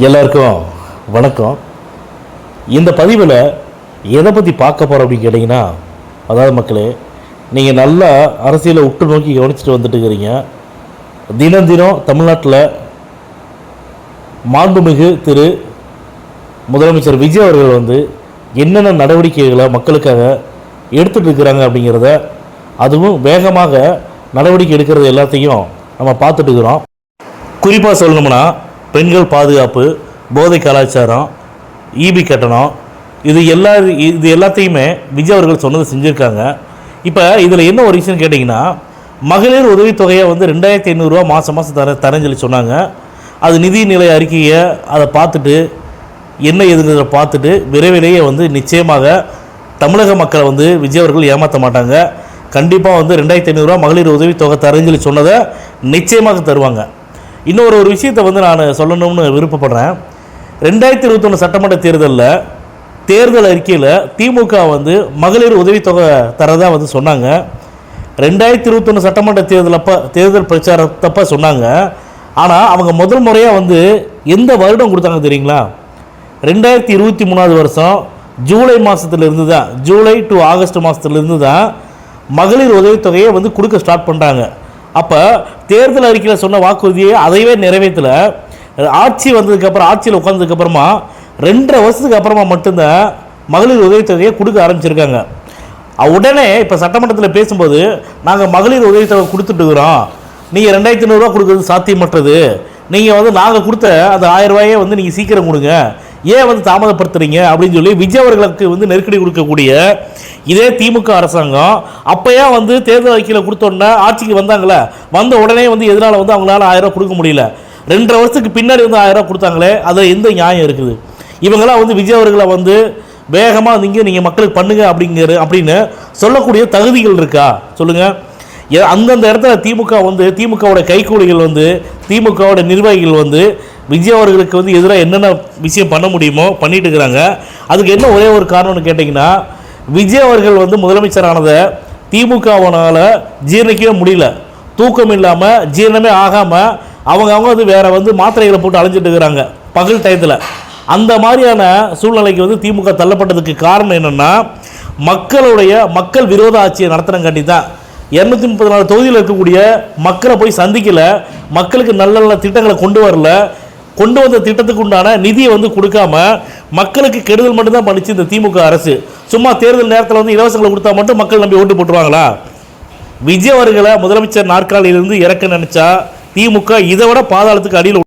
எல்லாருக்கும் வணக்கம். இந்த பதிவில் எதை பற்றி பார்க்க போகிறோம் அப்படின்னு கேட்டிங்கன்னா, அதாவது மக்களே, நீங்கள் நல்லா அரசியலை உற்று நோக்கி கவனிச்சுட்டு வந்துட்டு இருக்கிறீங்க. தினம் தினம் தமிழ்நாட்டில் மாண்புமிகு திரு முதலமைச்சர் விஜய் அவர்கள் என்னென்ன நடவடிக்கைகளை மக்களுக்காக எடுத்துகிட்டு இருக்கிறாங்க அப்படிங்கிறத, அதுவும் வேகமாக நடவடிக்கை எடுக்கிறது எல்லாத்தையும் நம்ம பார்த்துட்டு இருக்கிறோம். குறிப்பாக சொல்லணும்னா பெண்கள் பாதுகாப்பு, போதை கலாச்சாரம், ஈபி கட்டணம், இது எல்லாத்தையுமே விஜய் அவர்கள் சொன்னதை செஞ்சுருக்காங்க. இப்போ இதில் என்ன ஒரு விஷயம் கேட்டிங்கன்னா, மகளிர் உதவித்தொகையை 2500 ரூபா மாதம் தரேன்னு சொல்லி சொன்னாங்க. அது நிதிநிலை அறிக்கையை அதை பார்த்துட்டு என்ன எதுங்கிறத பார்த்துட்டு விரைவிலேயே நிச்சயமாக தமிழக மக்களை விஜய் அவர்கள் ஏமாற்ற மாட்டாங்க. கண்டிப்பாக 2500 ரூபா மகளிர் உதவித்தொகை தரேன்னு சொல்லி சொன்னதை நிச்சயமாக தருவாங்க. இன்னொரு விஷயத்தை நான் சொல்லணும்னு விருப்பப்படுறேன். 2021 சட்டமன்ற தேர்தலில் தேர்தல் அறிக்கையில் திமுக மகளிர் உதவித்தொகை தரதாக சொன்னாங்க. 2021 சட்டமன்ற தேர்தல் பிரச்சாரத்தப்போ சொன்னாங்க. ஆனால் அவங்க முதல் முறையாக எந்த வருடம் கொடுத்தாங்க தெரியுங்களா? 2023 வருஷம் ஜூலை மாதத்துலேருந்து தான், ஜூலை டு ஆகஸ்ட் மாதத்துலேருந்து தான் மகளிர் உதவித்தொகையை கொடுக்க ஸ்டார்ட் பண்ணுறாங்க. அப்போ தேர்தல் அறிக்கையில் சொன்ன வாக்குறுதியை அதைவே நிறைவேற்றல. ஆட்சி வந்ததுக்கப்புறம், ஆட்சியில் உட்காந்ததுக்கப்புறமா 2.5 வருஷத்துக்கு அப்புறமா மட்டும்தான் மகளிர் உதவித்தொகையை கொடுக்க ஆரம்பிச்சிருக்காங்க. உடனே இப்போ சட்டமன்றத்தில் பேசும்போது, நாங்கள் மகளிர் உதவித்தொகை கொடுத்துட்டுருக்குறோம், நீங்கள் 2500 ரூபா கொடுக்குறது சாத்தியமற்றது, நீங்கள் நாங்கள் கொடுத்த அந்த 1000 ரூபாயே நீங்கள் சீக்கிரம் கொடுங்க, ஏன் தாமதப்படுத்துறீங்க அப்படின்னு சொல்லி விஜய் அவர்களுக்கு நெருக்கடி கொடுக்கக்கூடிய இதே திமுக அரசாங்கம் அப்போயே தேர்தல் அறிக்கையில் கொடுத்தோன்னா ஆட்சிக்கு வந்தாங்களே, வந்த உடனே எதனால் அவங்களால 1000 ரூபா கொடுக்க முடியல? 2.5 வருஷத்துக்கு பின்னாடி 1000 ரூபா கொடுத்தாங்களே, அதில் எந்த நியாயம் இருக்குது? இவங்களாம் விஜய் அவர்களை வேகமாக நீங்கள் மக்களுக்கு பண்ணுங்க அப்படின்னு சொல்லக்கூடிய தகுதிகள் இருக்கா சொல்லுங்கள்? அந்தந்த இடத்துல திமுகவோட கைக்கூலிகள் திமுகவோட நிர்வாகிகள் விஜய் அவர்களுக்கு எதிராக என்னென்ன விஷயம் பண்ண முடியுமோ பண்ணிட்டு இருக்கிறாங்க. அதுக்கு என்ன ஒரே ஒரு காரணம்னு கேட்டிங்கன்னா, விஜய் அவர்கள் முதலமைச்சரானதை திமுகவனால் ஜீரணிக்கவே முடியல. தூக்கம் இல்லாமல், ஜீரணமே ஆகாமல் அவங்க வேறு மாத்திரைகளை போட்டு அலைஞ்சிட்டு இருக்கிறாங்க பகல் டயத்தில். அந்த மாதிரியான சூழ்நிலைக்கு திமுக தள்ளப்பட்டதுக்கு காரணம் என்னென்னா, மக்கள் விரோத ஆட்சியை நடத்துகிறங்காட்டி தான். 234 தொகுதியில் இருக்கக்கூடிய மக்களை போய் சந்திக்கலை, மக்களுக்கு நல்ல நல்ல திட்டங்களை கொண்டு வரல, கொண்டு வந்த திட்டத்துக்கு உண்டான நிதியை கொடுக்காம மக்களுக்கு கெடுதல் மட்டும்தான் பண்ணிச்சு இந்த திமுக அரசு. சும்மா தேர்தல் நேரத்தில் இலவசங்களை கொடுத்தா மட்டும் மக்கள் நம்பி ஓட்டு போட்டுருவாங்களா? விஜய் அவர்களை முதலமைச்சர் நாற்காலியிலிருந்து இறக்க நினைச்சா திமுக இதை விட பாதாளத்துக்கு அடியில்